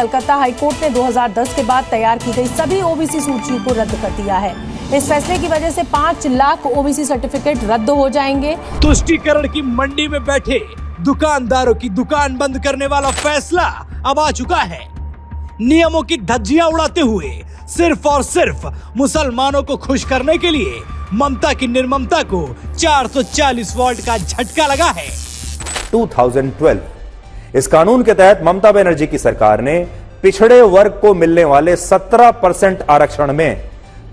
Calcutta high court ने 2010 के बाद तैयार की गई सभी ओबीसी सूचियों को रद्द कर दिया है। इस फैसले की वजह से 5 लाख ओबीसी सर्टिफिकेट रद्द हो जाएंगे। तुष्टीकरण की मंडी में बैठे दुकानदारों की दुकान बंद करने वाला फैसला अब आ चुका है। नियमों की धज्जियां उड़ाते हुए सिर्फ और सिर्फ मुसलमानों को खुश करने के लिए ममता की निर्ममता को 440 वोल्ट का झटका लगा है। 2012 इस कानून के तहत ममता बनर्जी की सरकार ने पिछड़े वर्ग को मिलने वाले 17% आरक्षण में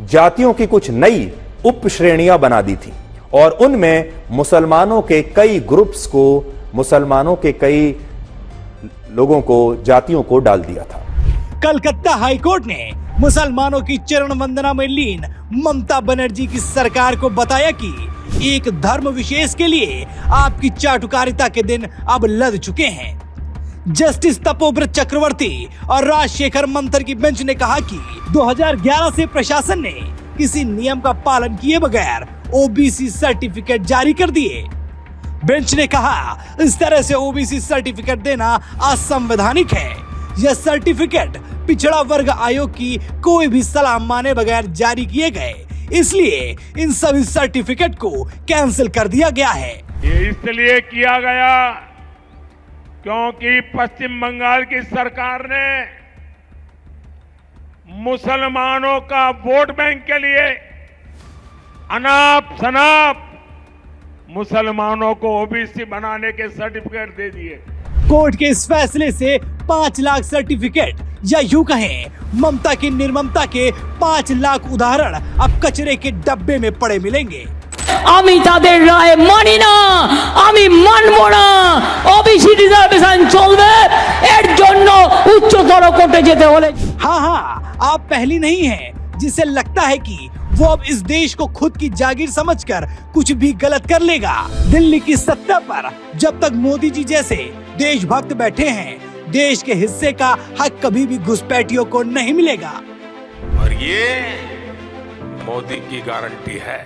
जातियों की कुछ नई उप श्रेणियां बना दी थी और उनमें मुसलमानों के कई ग्रुप्स को, मुसलमानों के कई लोगों को, जातियों को डाल दिया था। कलकत्ता हाईकोर्ट ने मुसलमानों की चरण वंदना में लीन ममता बनर्जी की सरकार को बताया कि एक धर्म विशेष के लिए आपकी चाटुकारिता के दिन अब लद चुके हैं। जस्टिस तपोव्रत चक्रवर्ती और राजशेखर मंथर की बेंच ने कहा कि 2011 से प्रशासन ने किसी नियम का पालन किए बगैर ओबीसी सर्टिफिकेट जारी कर दिए। बेंच ने कहा, इस तरह से ओबीसी सर्टिफिकेट देना असंवैधानिक है। यह सर्टिफिकेट पिछड़ा वर्ग आयोग की कोई भी सलाह माने बगैर जारी किए गए, इसलिए इन सभी सर्टिफिकेट को कैंसिल कर दिया गया है। ये इसलिए किया गया क्योंकि पश्चिम बंगाल की सरकार ने मुसलमानों का वोट बैंक के लिए अनाप शनाप मुसलमानों को ओबीसी बनाने के सर्टिफिकेट दे दिए। कोर्ट के इस फैसले से 5 लाख सर्टिफिकेट या यूं कहें ममता की निर्ममता के 5 लाख उदाहरण अब कचरे के डब्बे में पड़े मिलेंगे। আমি তাদের রায় মানি না, আমি মানবো না, ওবিসি রিজার্ভেশন চলবে, এর জন্য উচ্চতর কোর্টে যেতে হলে। हाँ, आप पहली नहीं हैं जिसे लगता है कि वो अब इस देश को खुद की जागीर समझकर कुछ भी गलत कर लेगा। दिल्ली की सत्ता पर जब तक मोदी जी जैसे देशभक्त बैठे हैं, देश के हिस्से का हक कभी भी घुसपैठियों को नहीं मिलेगा। और ये मोदी की गारंटी है।